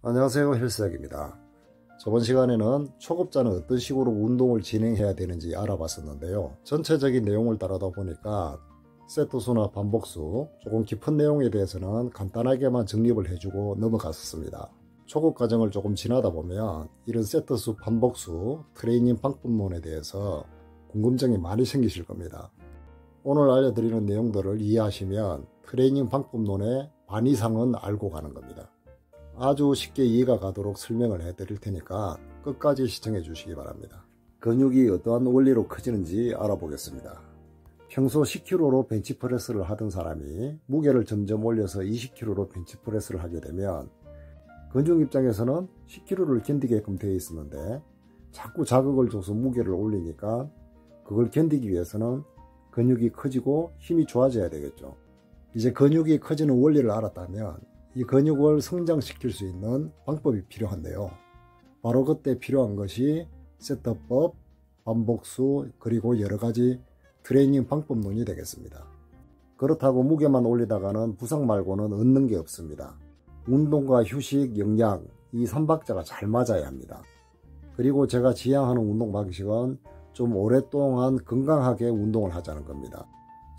안녕하세요, 헬스학입니다. 저번 시간에는 초급자는 어떤 식으로 운동을 진행해야 되는지 알아봤었는데요. 전체적인 내용을 따르다 보니까 세트수나 반복수, 조금 깊은 내용에 대해서는 간단하게만 정립을 해주고 넘어갔었습니다. 초급 과정을 조금 지나다 보면 이런 세트수, 반복수, 트레이닝 방법론에 대해서 궁금증이 많이 생기실 겁니다. 오늘 알려드리는 내용들을 이해하시면 트레이닝 방법론의 반 이상은 알고 가는 겁니다. 아주 쉽게 이해가 가도록 설명을 해드릴 테니까 끝까지 시청해 주시기 바랍니다. 근육이 어떠한 원리로 커지는지 알아보겠습니다. 평소 10kg로 벤치프레스를 하던 사람이 무게를 점점 올려서 20kg로 벤치프레스를 하게 되면 근육 입장에서는 10kg를 견디게끔 되어 있었는데 자꾸 자극을 줘서 무게를 올리니까 그걸 견디기 위해서는 근육이 커지고 힘이 좋아져야 되겠죠. 이제 근육이 커지는 원리를 알았다면 이 근육을 성장시킬 수 있는 방법이 필요한데요. 바로 그때 필요한 것이 세트법, 반복수, 그리고 여러가지 트레이닝 방법론이 되겠습니다. 그렇다고 무게만 올리다가는 부상 말고는 얻는 게 없습니다. 운동과 휴식, 영양, 이 3박자가 잘 맞아야 합니다. 그리고 제가 지향하는 운동 방식은 좀 오랫동안 건강하게 운동을 하자는 겁니다.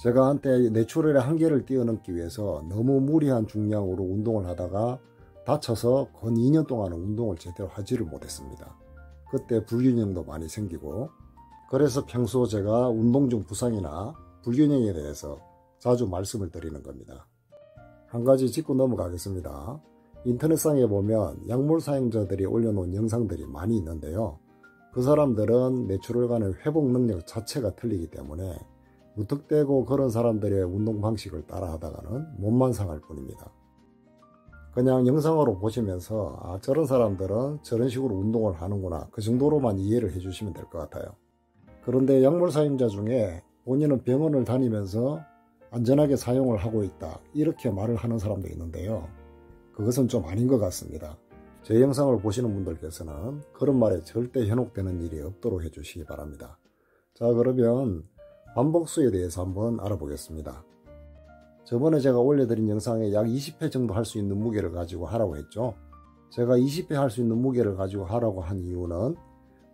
제가 한때 내추럴의 한계를 뛰어넘기 위해서 너무 무리한 중량으로 운동을 하다가 다쳐서 건 2년 동안은 운동을 제대로 하지를 못했습니다. 그때 불균형도 많이 생기고, 그래서 평소 제가 운동 중 부상이나 불균형에 대해서 자주 말씀을 드리는 겁니다. 한 가지 짚고 넘어가겠습니다. 인터넷상에 보면 약물 사용자들이 올려놓은 영상들이 많이 있는데요. 그 사람들은 내추럴과는 회복 능력 자체가 틀리기 때문에 무턱대고 그런 사람들의 운동 방식을 따라 하다가는 몸만 상할 뿐입니다. 그냥 영상으로 보시면서 저런 사람들은 저런 식으로 운동을 하는구나, 그 정도로만 이해를 해주시면 될 것 같아요. 그런데 약물 사용자 중에 본인은 병원을 다니면서 안전하게 사용을 하고 있다, 이렇게 말을 하는 사람도 있는데요. 그것은 좀 아닌 것 같습니다. 제 영상을 보시는 분들께서는 그런 말에 절대 현혹되는 일이 없도록 해주시기 바랍니다. 자, 그러면 반복수에 대해서 한번 알아보겠습니다. 저번에 제가 올려드린 영상에 약 20회 정도 할 수 있는 무게를 가지고 하라고 했죠. 제가 20회 할 수 있는 무게를 가지고 하라고 한 이유는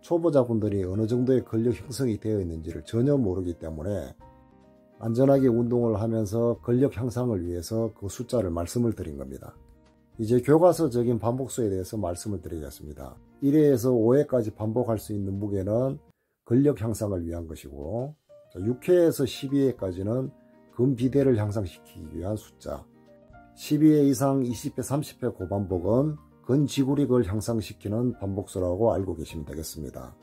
초보자분들이 어느 정도의 근력 형성이 되어 있는지를 전혀 모르기 때문에 안전하게 운동을 하면서 근력 향상을 위해서 그 숫자를 말씀을 드린 겁니다. 이제 교과서적인 반복수에 대해서 말씀을 드리겠습니다. 1회에서 5회까지 반복할 수 있는 무게는 근력 향상을 위한 것이고, 6회에서 12회까지는 근비대를 향상시키기 위한 숫자, 12회 이상 20회, 30회 고반복은 근지구력을 향상시키는 반복수라고 알고 계시면 되겠습니다.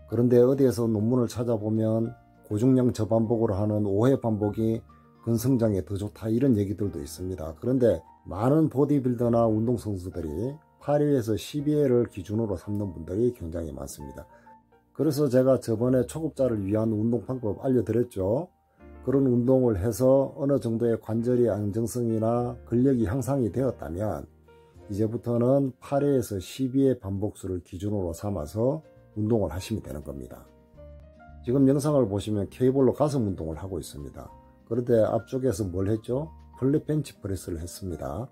그런데 어디에서 논문을 찾아보면 고중량 저반복으로 하는 5회 반복이 근성장에 더 좋다, 이런 얘기들도 있습니다. 그런데 많은 보디빌더나 운동선수들이 8회에서 12회를 기준으로 삼는 분들이 굉장히 많습니다. 그래서 제가 저번에 초급자를 위한 운동 방법 알려드렸죠. 그런 운동을 해서 어느 정도의 관절의 안정성이나 근력이 향상이 되었다면 이제부터는 8회에서 12회 반복수를 기준으로 삼아서 운동을 하시면 되는 겁니다. 지금 영상을 보시면 케이블로 가슴 운동을 하고 있습니다. 그런데 앞쪽에서 뭘 했죠? 플랫 벤치프레스를 했습니다.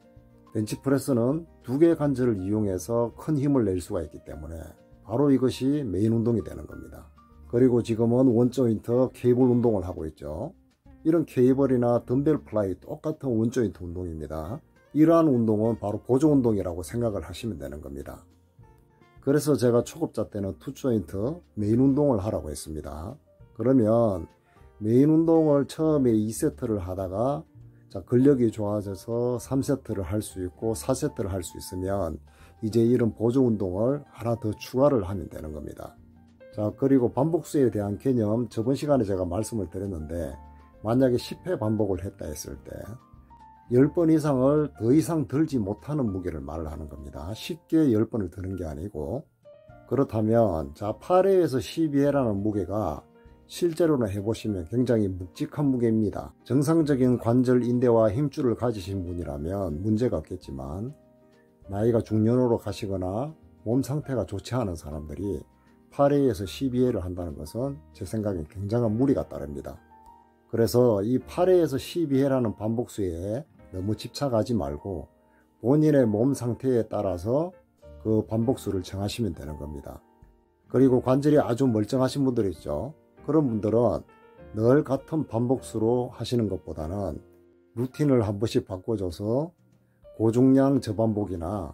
벤치프레스는 두 개의 관절을 이용해서 큰 힘을 낼 수가 있기 때문에 바로 이것이 메인 운동이 되는 겁니다. 그리고 지금은 원조인트 케이블 운동을 하고 있죠. 이런 케이블이나 덤벨 플라이 똑같은 원조인트 운동입니다. 이러한 운동은 바로 보조 운동이라고 생각을 하시면 되는 겁니다. 그래서 제가 초급자 때는 투조인트 메인 운동을 하라고 했습니다. 그러면 메인 운동을 처음에 2세트를 하다가 근력이 좋아져서 3세트를 할 수 있고 4세트를 할 수 있으면 이제 이런 보조 운동을 하나 더 추가를 하면 되는 겁니다. 자, 그리고 반복수에 대한 개념, 저번 시간에 제가 말씀을 드렸는데 만약에 10회 반복을 했다 했을 때 10번 이상을 더 이상 들지 못하는 무게를 말을 하는 겁니다. 쉽게 10번을 드는 게 아니고. 그렇다면 8회에서 12회라는 무게가 실제로는 해보시면 굉장히 묵직한 무게입니다. 정상적인 관절, 인대와 힘줄을 가지신 분이라면 문제가 없겠지만 나이가 중년으로 가시거나 몸 상태가 좋지 않은 사람들이 8회에서 12회를 한다는 것은 제 생각엔 굉장한 무리가 따릅니다. 그래서 이 8회에서 12회라는 반복수에 너무 집착하지 말고 본인의 몸 상태에 따라서 그 반복수를 정하시면 되는 겁니다. 그리고 관절이 아주 멀쩡하신 분들 있죠. 그런 분들은 늘 같은 반복수로 하시는 것보다는 루틴을 한 번씩 바꿔줘서 고중량 저반복이나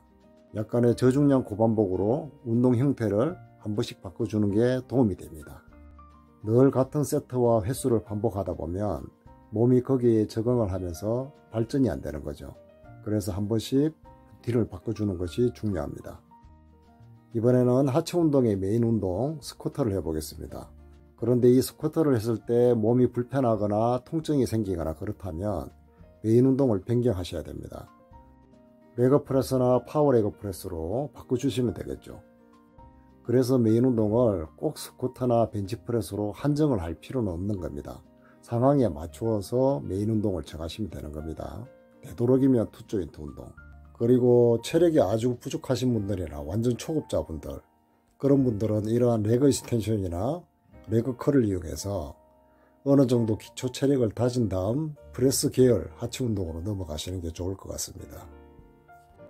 약간의 저중량 고반복으로 운동 형태를 한 번씩 바꿔주는 게 도움이 됩니다. 늘 같은 세트와 횟수를 반복하다 보면 몸이 거기에 적응을 하면서 발전이 안 되는 거죠. 그래서 한 번씩 루틴을 바꿔주는 것이 중요합니다. 이번에는 하체 운동의 메인 운동 스쿼트를 해보겠습니다. 그런데 이 스쿼트를 했을 때 몸이 불편하거나 통증이 생기거나 그렇다면 메인 운동을 변경하셔야 됩니다. 레그 프레스나 파워 레그 프레스로 바꿔주시면 되겠죠. 그래서 메인 운동을 꼭 스쿼트나 벤치 프레스로 한정을 할 필요는 없는 겁니다. 상황에 맞추어서 메인 운동을 정하시면 되는 겁니다. 되도록이면 투 조인트 운동. 그리고 체력이 아주 부족하신 분들이나 완전 초급자분들, 그런 분들은 이러한 레그 익스텐션이나 레그 컬을 이용해서 어느 정도 기초 체력을 다진 다음 프레스 계열 하체 운동으로 넘어가시는 게 좋을 것 같습니다.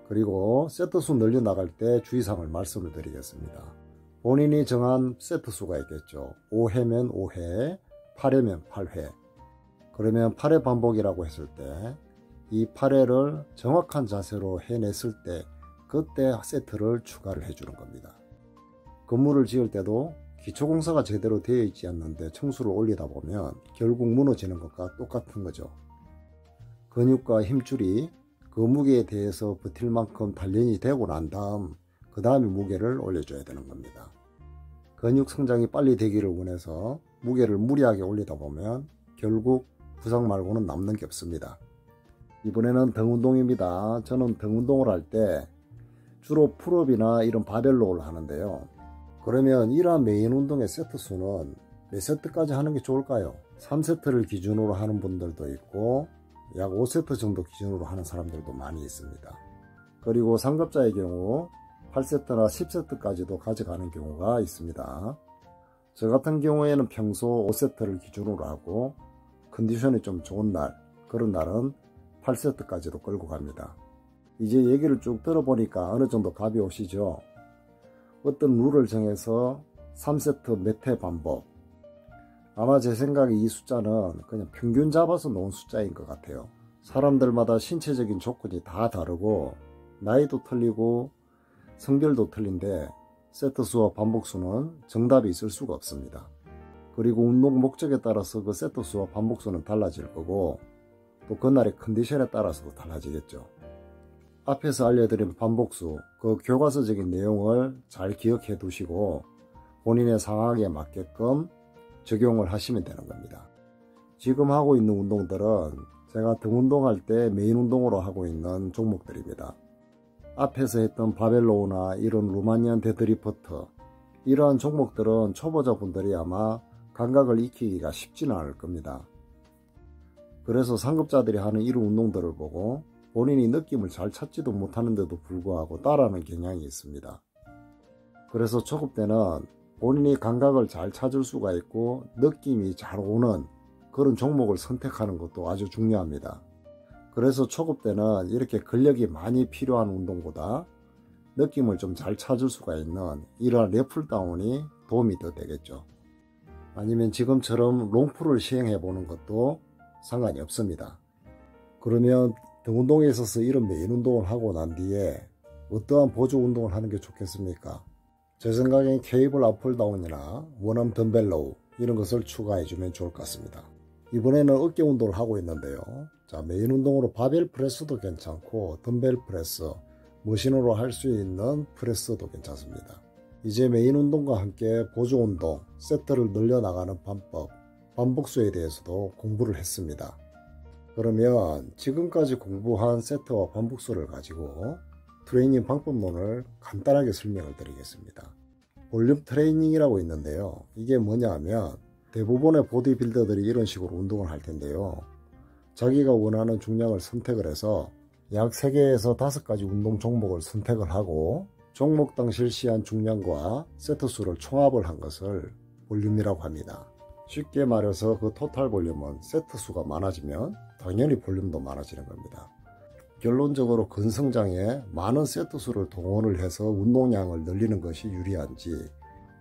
그리고 세트 수 늘려나갈 때 주의사항을 말씀을 드리겠습니다. 본인이 정한 세트 수가 있겠죠. 5회면 5회, 8회면 8회. 그러면 8회 반복이라고 했을 때 이 8회를 정확한 자세로 해냈을 때 그때 세트를 추가를 해주는 겁니다. 건물을 지을 때도 기초공사가 제대로 되어 있지 않는데 청수를 올리다 보면 결국 무너지는 것과 똑같은 거죠. 근육과 힘줄이 그 무게에 대해서 버틸 만큼 단련이 되고 난 다음 그 다음에 무게를 올려줘야 되는 겁니다. 근육 성장이 빨리 되기를 원해서 무게를 무리하게 올리다 보면 결국 부상 말고는 남는 게 없습니다. 이번에는 등 운동입니다. 저는 등 운동을 할 때 주로 풀업이나 이런 바벨로를 하는데요. 그러면 이러한 메인 운동의 세트 수는 몇 세트까지 하는 게 좋을까요? 3세트를 기준으로 하는 분들도 있고 약 5세트 정도 기준으로 하는 사람들도 많이 있습니다. 그리고 상급자의 경우 8세트나 10세트까지도 가져가는 경우가 있습니다. 저 같은 경우에는 평소 5세트를 기준으로 하고 컨디션이 좀 좋은 날, 그런 날은 8세트까지도 끌고 갑니다. 이제 얘기를 쭉 들어보니까 어느 정도 감이 오시죠? 어떤 룰을 정해서 3세트 몇 회 반복. 아마 제 생각에 이 숫자는 그냥 평균 잡아서 놓은 숫자인 것 같아요. 사람들마다 신체적인 조건이 다 다르고 나이도 틀리고 성별도 틀린데 세트 수와 반복 수는 정답이 있을 수가 없습니다. 그리고 운동 목적에 따라서 그 세트 수와 반복 수는 달라질 거고 또 그날의 컨디션에 따라서도 달라지겠죠. 앞에서 알려드린 반복수, 그 교과서적인 내용을 잘 기억해 두시고 본인의 상황에 맞게끔 적용을 하시면 되는 겁니다. 지금 하고 있는 운동들은 제가 등 운동할 때 메인 운동으로 하고 있는 종목들입니다. 앞에서 했던 바벨로우나 이런 루마니안 데드리프트, 이러한 종목들은 초보자분들이 아마 감각을 익히기가 쉽지는 않을 겁니다. 그래서 상급자들이 하는 이런 운동들을 보고 본인이 느낌을 잘 찾지도 못하는데도 불구하고 따라하는 경향이 있습니다. 그래서 초급 때는 본인이 감각을 잘 찾을 수가 있고 느낌이 잘 오는 그런 종목을 선택하는 것도 아주 중요합니다. 그래서 초급 때는 이렇게 근력이 많이 필요한 운동보다 느낌을 좀 잘 찾을 수가 있는 이러한 랩풀다운이 도움이 더 되겠죠. 아니면 지금처럼 롱풀을 시행해 보는 것도 상관이 없습니다. 그러면 등 운동에 있어서 이런 메인 운동을 하고 난 뒤에 어떠한 보조 운동을 하는 게 좋겠습니까? 제 생각엔 케이블 앞풀다운이나 원암 덤벨로우 이런 것을 추가해 주면 좋을 것 같습니다. 이번에는 어깨 운동을 하고 있는데요. 자, 메인 운동으로 바벨 프레스도 괜찮고 덤벨 프레스, 머신으로 할 수 있는 프레스도 괜찮습니다. 이제 메인 운동과 함께 보조 운동, 세트를 늘려나가는 방법, 반복수에 대해서도 공부를 했습니다. 그러면 지금까지 공부한 세트와 반복수를 가지고 트레이닝 방법론을 간단하게 설명을 드리겠습니다. 볼륨 트레이닝이라고 있는데요. 이게 뭐냐 하면 대부분의 보디빌더들이 이런 식으로 운동을 할 텐데요. 자기가 원하는 중량을 선택을 해서 약 3개에서 5가지 운동 종목을 선택을 하고 종목당 실시한 중량과 세트 수를 총합을 한 것을 볼륨이라고 합니다. 쉽게 말해서 그 토탈 볼륨은 세트 수가 많아지면 당연히 볼륨도 많아지는 겁니다. 결론적으로 근성장에 많은 세트 수를 동원을 해서 운동량을 늘리는 것이 유리한지,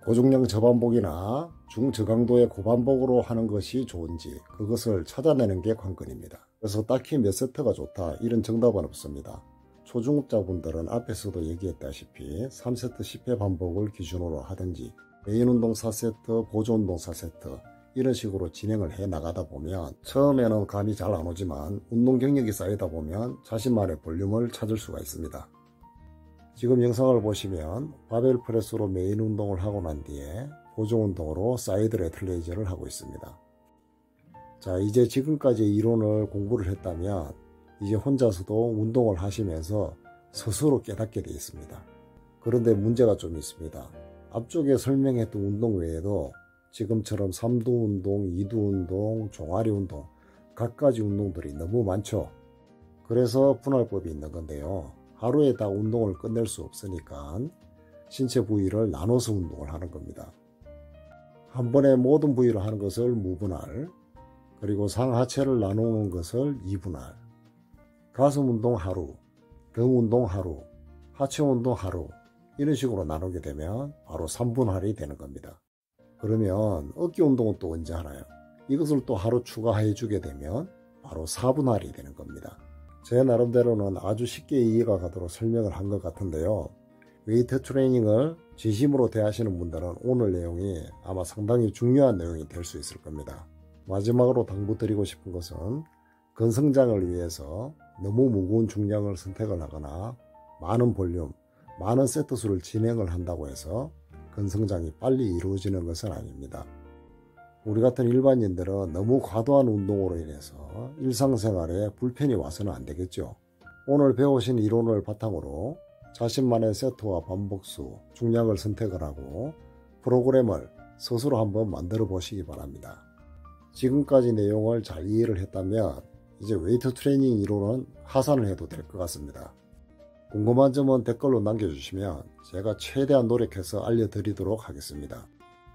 고중량 저반복이나 중저강도의 고반복으로 하는 것이 좋은지 그것을 찾아내는 게 관건입니다. 그래서 딱히 몇 세트가 좋다 이런 정답은 없습니다. 초중급자분들은 앞에서도 얘기했다시피 3세트 10회 반복을 기준으로 하든지 메인 운동 4세트, 보조 운동 4세트 이런 식으로 진행을 해 나가다 보면 처음에는 감이 잘 안 오지만 운동 경력이 쌓이다 보면 자신만의 볼륨을 찾을 수가 있습니다. 지금 영상을 보시면 바벨 프레스로 메인 운동을 하고 난 뒤에 보조 운동으로 사이드 레틀레이저를 하고 있습니다. 자, 이제 지금까지 이론을 공부를 했다면 이제 혼자서도 운동을 하시면서 스스로 깨닫게 되어 있습니다. 그런데 문제가 좀 있습니다. 앞쪽에 설명했던 운동 외에도 지금처럼 3두 운동, 2두 운동, 종아리 운동, 갖가지 운동들이 너무 많죠. 그래서 분할법이 있는 건데요. 하루에 다 운동을 끝낼 수 없으니까 신체 부위를 나눠서 운동을 하는 겁니다. 한 번에 모든 부위를 하는 것을 무분할, 그리고 상하체를 나누는 것을 2분할, 가슴 운동 하루, 등 운동 하루, 하체 운동 하루 이런 식으로 나누게 되면 바로 3분할이 되는 겁니다. 그러면 어깨 운동은 또 언제 하나요? 이것을 또 하루 추가해 주게 되면 바로 4분할이 되는 겁니다. 제 나름대로는 아주 쉽게 이해가 가도록 설명을 한 것 같은데요. 웨이트 트레이닝을 진심으로 대하시는 분들은 오늘 내용이 아마 상당히 중요한 내용이 될 수 있을 겁니다. 마지막으로 당부드리고 싶은 것은 근성장을 위해서 너무 무거운 중량을 선택을 하거나 많은 볼륨, 많은 세트 수를 진행을 한다고 해서 근성장이 빨리 이루어지는 것은 아닙니다. 우리 같은 일반인들은 너무 과도한 운동으로 인해서 일상생활에 불편이 와서는 안 되겠죠. 오늘 배우신 이론을 바탕으로 자신만의 세트와 반복수, 중량을 선택을 하고 프로그램을 스스로 한번 만들어 보시기 바랍니다. 지금까지 내용을 잘 이해를 했다면 이제 웨이트 트레이닝 이론은 하산을 해도 될 것 같습니다. 궁금한 점은 댓글로 남겨주시면 제가 최대한 노력해서 알려드리도록 하겠습니다.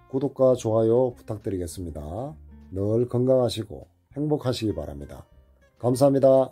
구독과 좋아요 부탁드리겠습니다. 늘 건강하시고 행복하시기 바랍니다. 감사합니다.